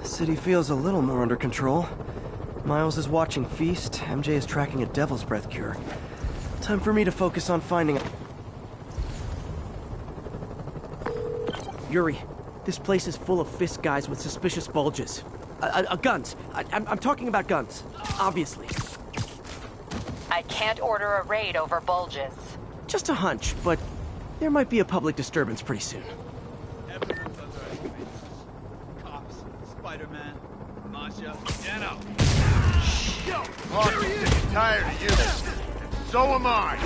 The city feels a little more under control. Miles is watching Feast, MJ is tracking a Devil's Breath cure. Time for me to focus on finding a... Yuri, this place is full of fist guys with suspicious bulges. Guns. I'm talking about guns, obviously. I can't order a raid over bulges. Just a hunch, but there might be a public disturbance pretty soon. Everyone's underestimated. Cops, Spider-Man, Masha, Dano. I'm sick and tired of you. So am I.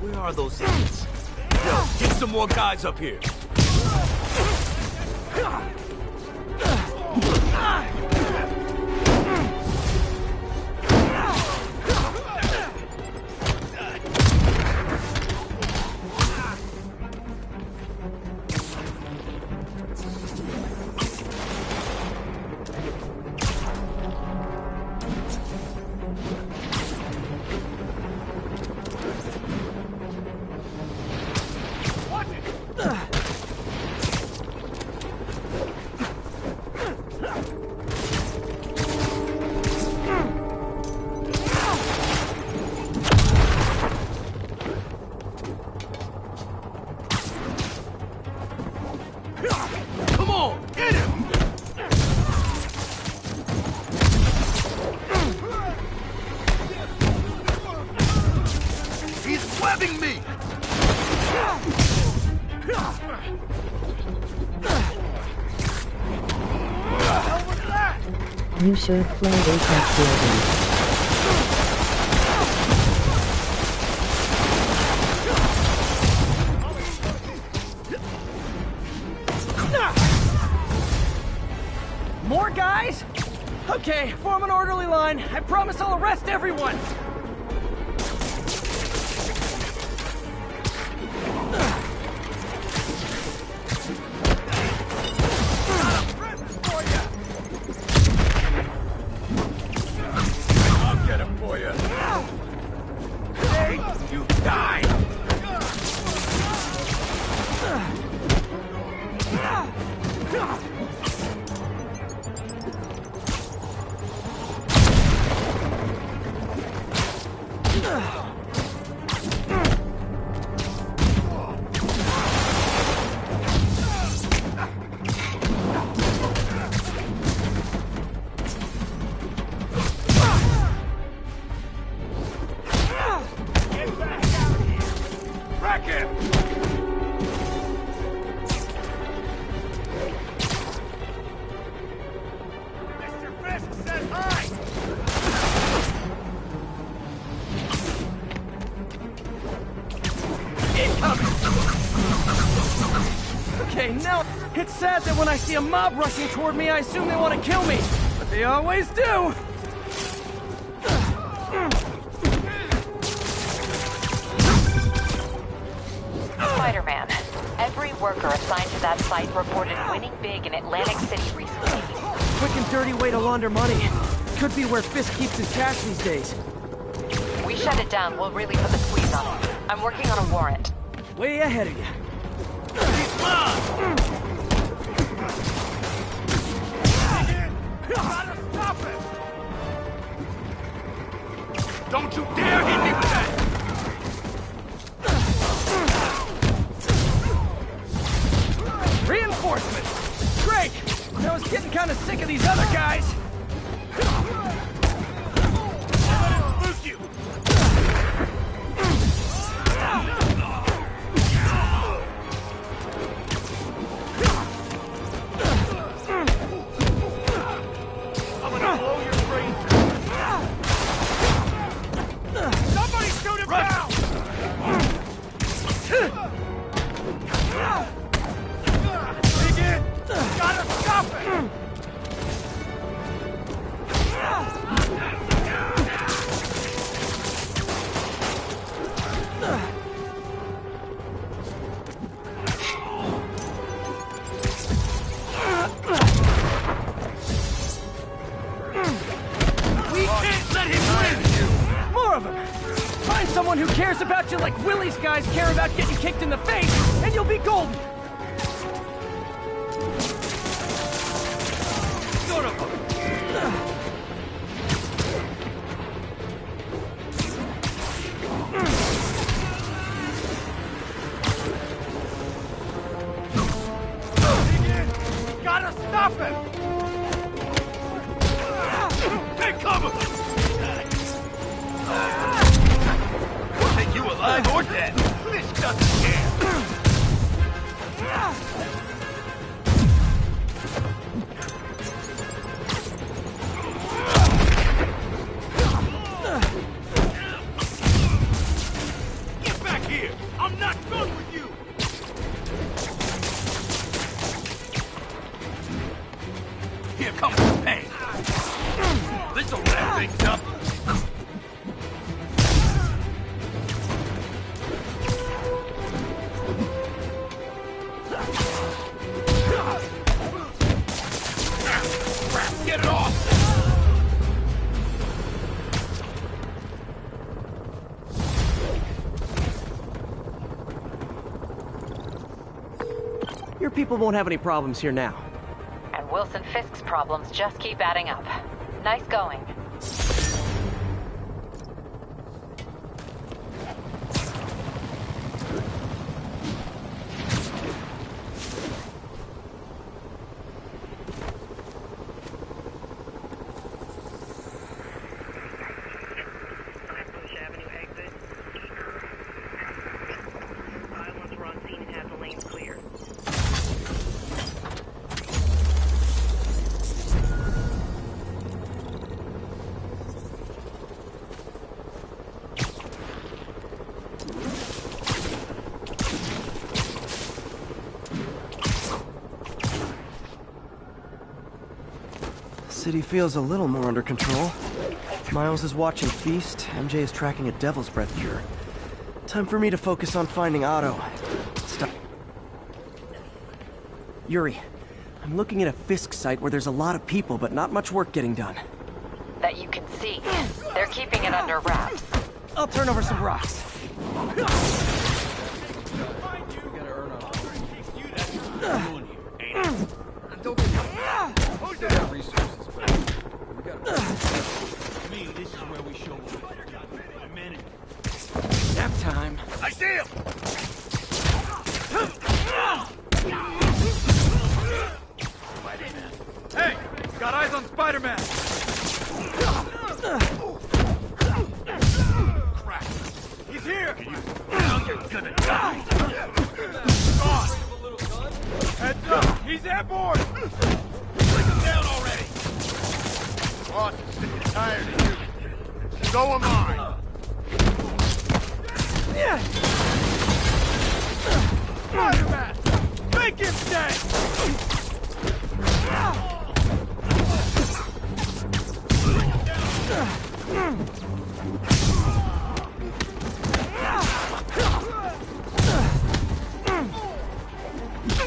Where are those idiots? Yo, get some more guys up here. Come on, get him! He's webbing me! You should play Apex Legends. More guys? Okay, form an orderly line. I promise I'll arrest everyone. I'll get him for you. Hey, you die! Wreck him! Mr. Fisk says hi! Okay, now, it's sad that when I see a mob rushing toward me, I assume they want to kill me. But they always do. Spider-Man, every worker assigned to that site reported winning big in Atlantic City recently. Quick and dirty way to launder money. Could be where Fisk keeps his cash these days. We shut it down, we'll really put the squeeze on it. I'm working on a warrant. Way ahead of you. He's mine! Gotta stop him! Don't you dare hit me with that! Reinforcements! Great! I was getting kind of sick of these other guys. Loose you! I'm gonna blow your brains out. Somebody Find someone who cares about you like Willie's guys care about getting kicked in the face, and you'll be golden! Son of a... Gotta stop him! Take cover! Take you alive or dead! This doesn't care! Get back here! I'm not done with you! Here comes the pain! This'll wrap things up! Get it off! Your people won't have any problems here now. And Wilson Fisk's problems just keep adding up. Nice going. City feels a little more under control. Miles is watching Feast, MJ is tracking a devil's breath cure. Time for me to focus on finding Otto. Stop. Yuri, I'm looking at a Fisk site where there's a lot of people, but not much work getting done. That you can see. They're keeping it under wraps. I'll turn over some rocks. Nap time. I see him! Hey! Got eyes on Spider-Man! Crap! He's here! Now you're gonna die! Gone! Heads up! He's airborne! Take him down already! Boss is sick and tired of you. So am I. Spider-Man! Make him dead!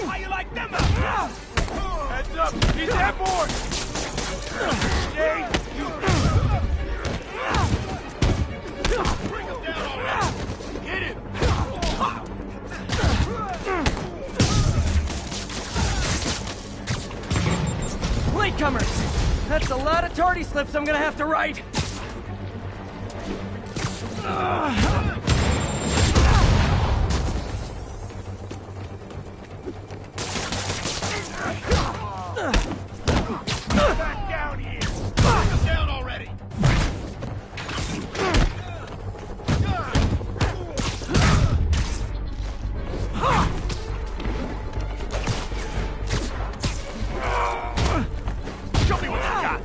How you like them out? Heads up! He's airborne! Jay, you... Bring him down already! Hit him! Latecomers! That's a lot of tardy slips I'm gonna have to write! Back down here! Bring him down already! Show me what you got!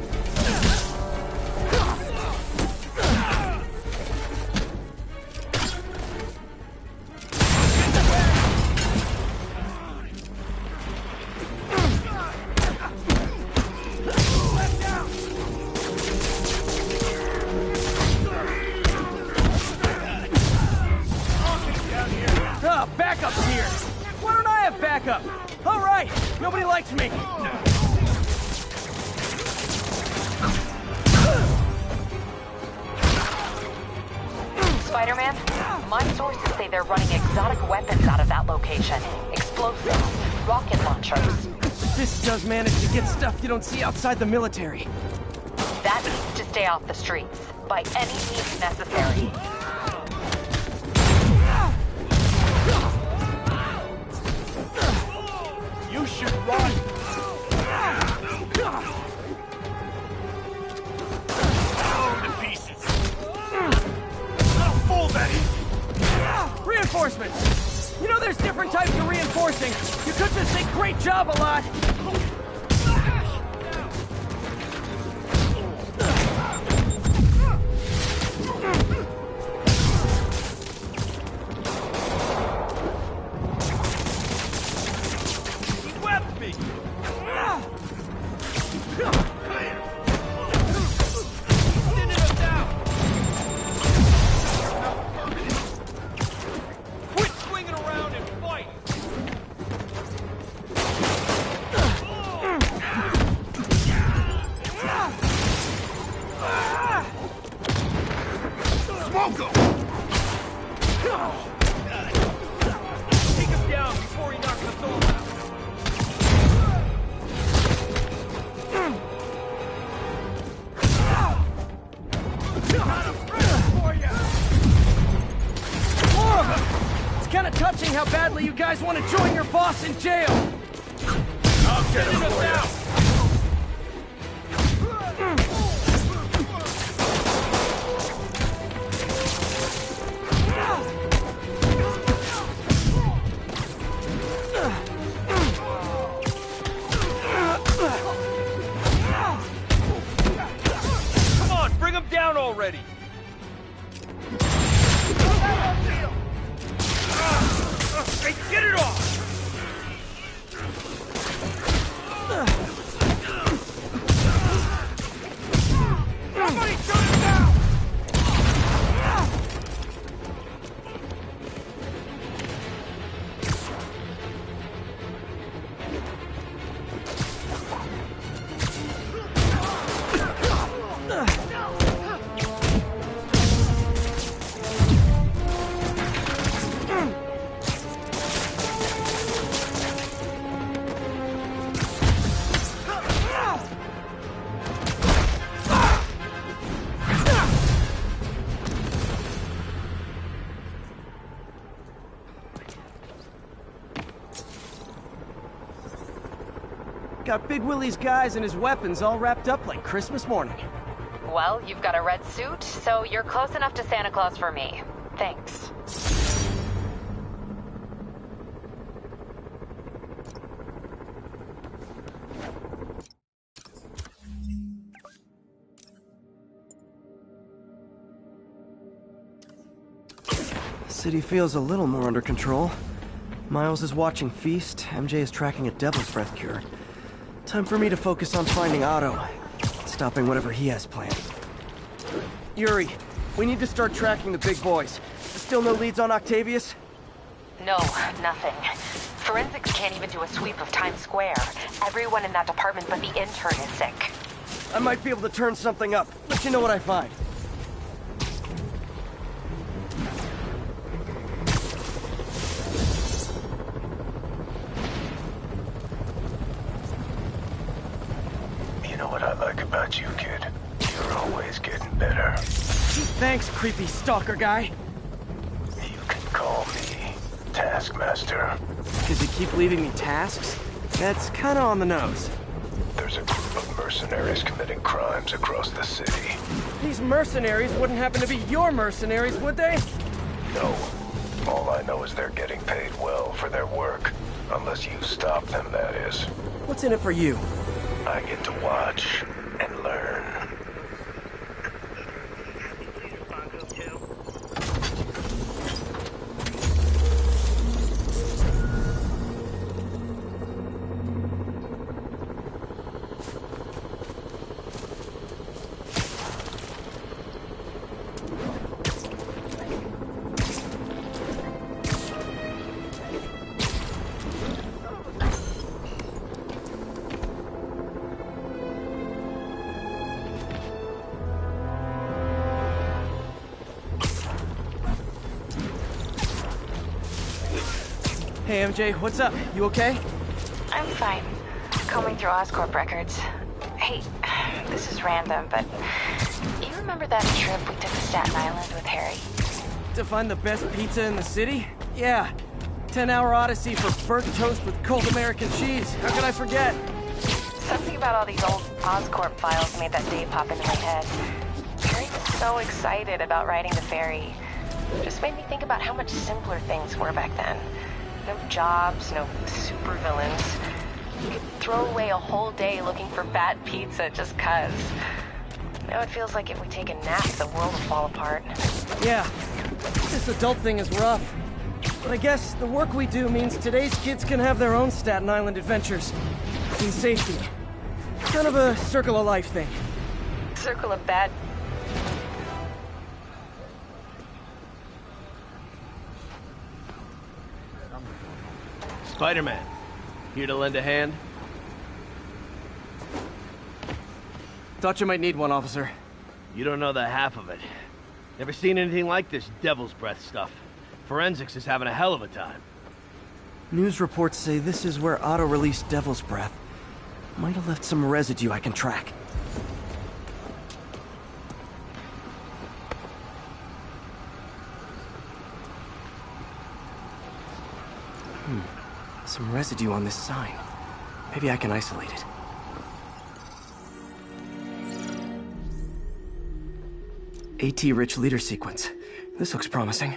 Backup's here! Why don't I have backup? All right! Nobody likes me! Spider-Man, my sources say they're running exotic weapons out of that location. Explosives, rocket launchers. This does manage to get stuff you don't see outside the military. That needs to stay off the streets, by any means necessary. You should run! Blown to pieces! Not fool that easy! Reinforcements! You know there's different types of reinforcing. You could just say great job a lot. He webbed me! Sending him down! Not permanent. Quit swinging around and fight! Smoke him! Take him down before he knocks us all out. More of them! It's kind of touching how badly you guys want to join your boss in jail. I'll get him out! Come on, bring him down already! Hey, get it off! Somebody shut him down! Got Big Willie's guys and his weapons all wrapped up like Christmas morning. Well, you've got a red suit, so you're close enough to Santa Claus for me. Thanks. City feels a little more under control. Miles is watching Feast, MJ is tracking a Devil's Breath cure. Time for me to focus on finding Otto, stopping whatever he has planned. Yuri, we need to start tracking the big boys. Still no leads on Octavius? No, nothing. Forensics can't even do a sweep of Times Square. Everyone in that department but the intern is sick. I might be able to turn something up. Let you know what I find. You know what I like about you, kid? You're always getting better. Thanks, creepy stalker guy. You can call me Taskmaster. Does he keep leaving me tasks? That's kinda on the nose. There's a group of mercenaries committing crimes across the city. These mercenaries wouldn't happen to be your mercenaries, would they? No. All I know is they're getting paid well for their work. Unless you stop them, that is. What's in it for you? I get to watch and learn. Hey, MJ, what's up? You okay? I'm fine. Combing through Oscorp records. Hey, this is random, but you remember that trip we took to Staten Island with Harry? To find the best pizza in the city? Yeah. 10-hour odyssey for burnt toast with cold American cheese. How could I forget? Something about all these old Oscorp files made that day pop into my head. Harry was so excited about riding the ferry. Just made me think about how much simpler things were back then. No jobs, no supervillains. You could throw away a whole day looking for bad pizza just 'cause. Now it feels like if we take a nap, the world will fall apart. Yeah. This adult thing is rough. But I guess the work we do means today's kids can have their own Staten Island adventures. In safety. Kind of a circle of life thing. Circle of bad. Spider-Man, here to lend a hand? Thought you might need one, officer. You don't know the half of it. Never seen anything like this devil's breath stuff. Forensics is having a hell of a time. News reports say this is where Otto released Devil's Breath. Might have left some residue I can track. Some residue on this sign. Maybe I can isolate it. AT-rich leader sequence. This looks promising.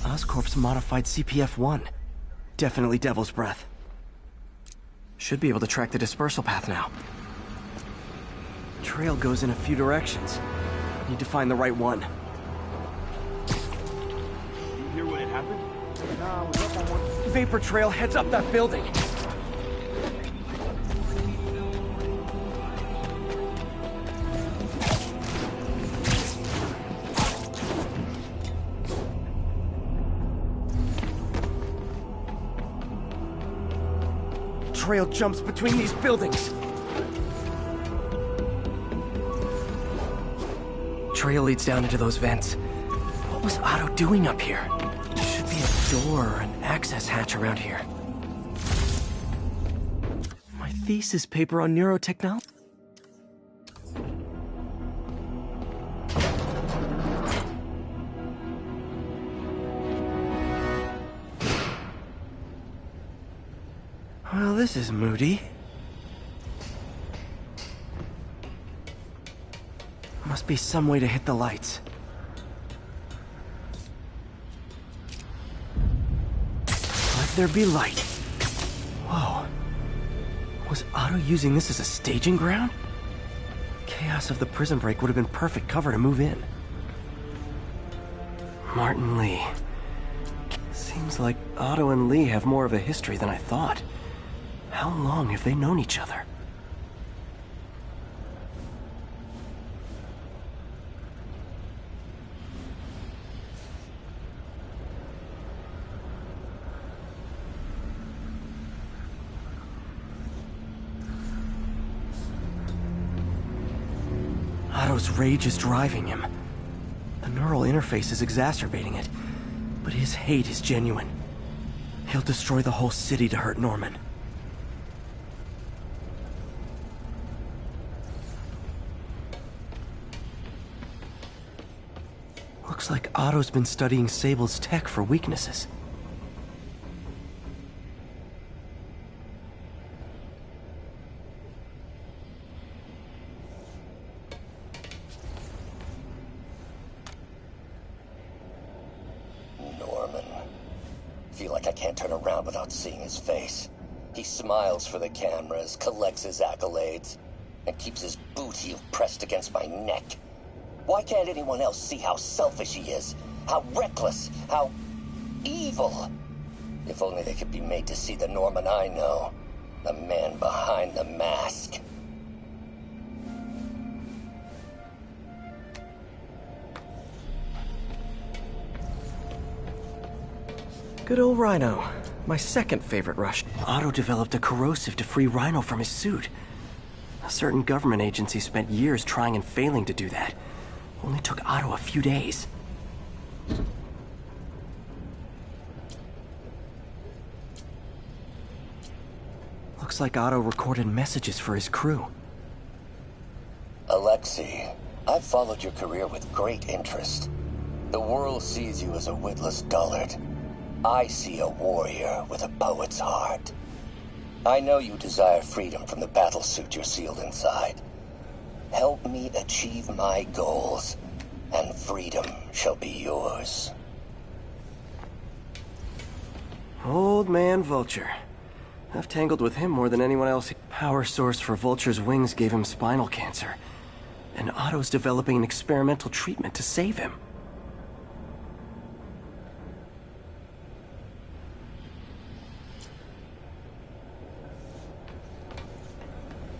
Oscorp's modified CPF-1. Definitely Devil's Breath. Should be able to track the dispersal path now. Trail goes in a few directions. Need to find the right one. You hear when it happened? Vapor trail heads up that building. Trail jumps between these buildings. Trail leads down into those vents. What was Otto doing up here? There should be a door or an access hatch around here. My thesis paper on neurotechnology. Well, this is moody. Must be some way to hit the lights. Let there be light. Whoa. Was Otto using this as a staging ground? Chaos of the prison break would have been perfect cover to move in. Martin Lee. Seems like Otto and Lee have more of a history than I thought. How long have they known each other? Otto's rage is driving him. The neural interface is exacerbating it, but his hate is genuine. He'll destroy the whole city to hurt Norman. Looks like Otto's been studying Sable's tech for weaknesses. Norman. Feel like I can't turn around without seeing his face. He smiles for the cameras, collects his accolades, and keeps his boot heel pressed against my neck. Why can't anyone else see how selfish he is? How reckless? How evil? If only they could be made to see the Norman I know. The man behind the mask. Good old Rhino. My second favorite Rush. Otto developed a corrosive to free Rhino from his suit. A certain government agency spent years trying and failing to do that. Only took Otto a few days. Looks like Otto recorded messages for his crew. Alexei, I've followed your career with great interest. The world sees you as a witless dullard. I see a warrior with a poet's heart. I know you desire freedom from the battlesuit you're sealed inside. Help me achieve my goals, and freedom shall be yours. Old man Vulture. I've tangled with him more than anyone else. Power source for Vulture's wings gave him spinal cancer. And Otto's developing an experimental treatment to save him.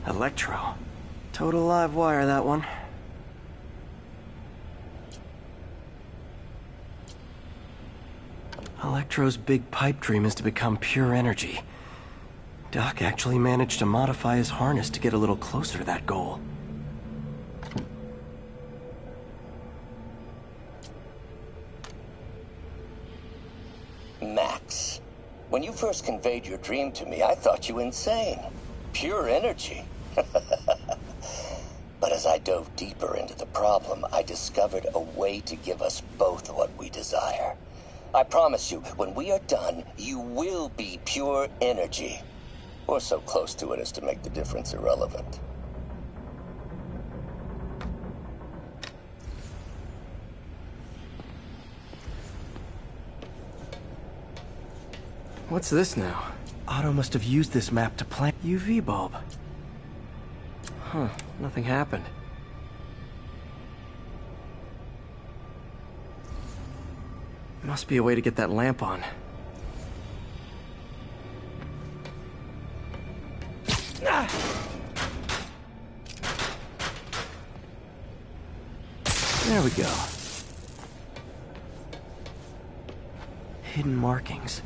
Electro. Total live wire, that one. Electro's big pipe dream is to become pure energy. Doc actually managed to modify his harness to get a little closer to that goal. Max, when you first conveyed your dream to me, I thought you insane. Pure energy. But as I dove deeper into the problem, I discovered a way to give us both what we desire. I promise you, when we are done, you will be pure energy. Or so close to it as to make the difference irrelevant. What's this now? Otto must have used this map to plant UV bulb. Huh, nothing happened. Must be a way to get that lamp on. There we go. Hidden markings.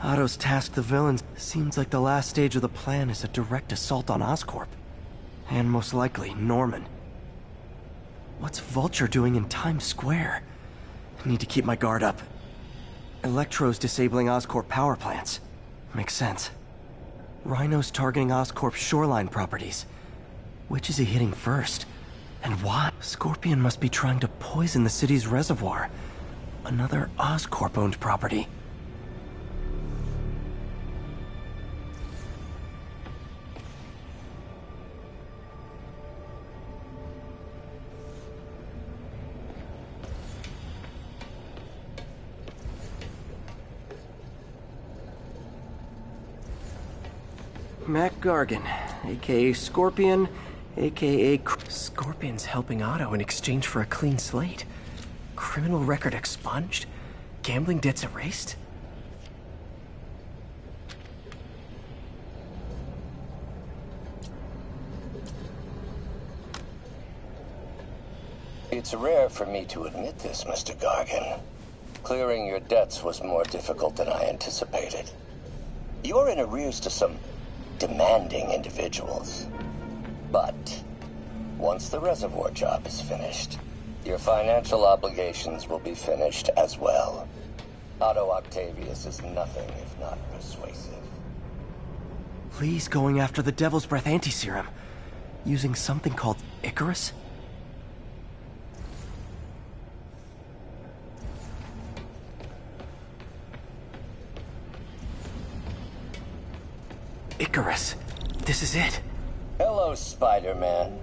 Otto's tasked the villains. Seems like the last stage of the plan is a direct assault on Oscorp. And most likely, Norman. What's Vulture doing in Times Square? I need to keep my guard up. Electro's disabling Oscorp power plants. Makes sense. Rhino's targeting Oscorp's shoreline properties. Which is he hitting first? And why? Scorpion must be trying to poison the city's reservoir. Another Oscorp-owned property. Mac Gargan, aka Scorpion, aka... Scorpion's helping Otto in exchange for a clean slate. Criminal record expunged? Gambling debts erased? It's rare for me to admit this, Mr. Gargan. Clearing your debts was more difficult than I anticipated. You're in arrears to some demanding individuals. But once the reservoir job is finished, your financial obligations will be finished as well. Otto Octavius is nothing if not persuasive. Lee's going after the Devil's Breath anti-serum. Using something called Icarus? Icarus. This is it. Hello, Spider-Man.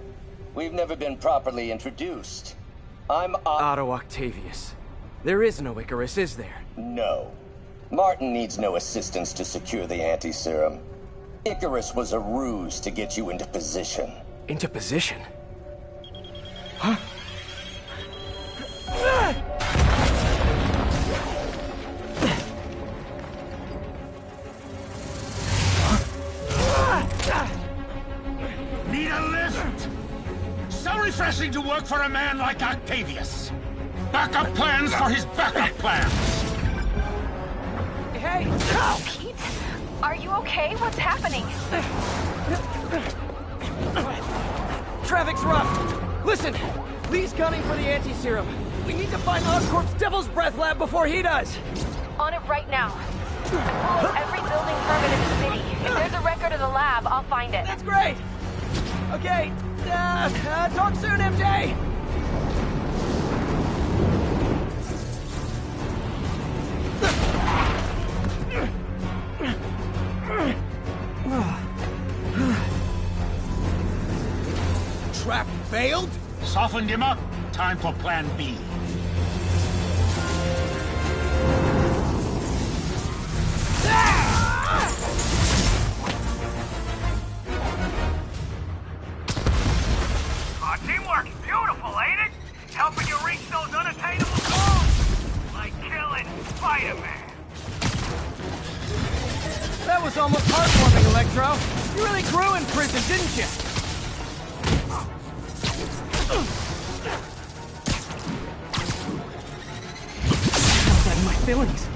We've never been properly introduced. I'm Otto Octavius. There is no Icarus, is there? No. Martin needs no assistance to secure the anti-serum. Icarus was a ruse to get you into position. Into position? Huh? Need a lift? So refreshing to work for a man like Octavius. Backup plans for his backup plans. Hey! Pete? Are you okay? What's happening? Traffic's rough. Listen, Lee's gunning for the anti-serum. We need to find Oscorp's Devil's Breath lab before he does. On it right now. Pull every building permit in the city. If there's a record of the lab, I'll find it. That's great. Okay, talk soon, MJ. Trap failed? Softened him up. Time for plan B. Teamwork's beautiful, ain't it? Helping you reach those unattainable goals! Like killing Spider-Man. That was almost heartwarming, Electro. You really grew in prison, didn't you? I'm getting my feelings.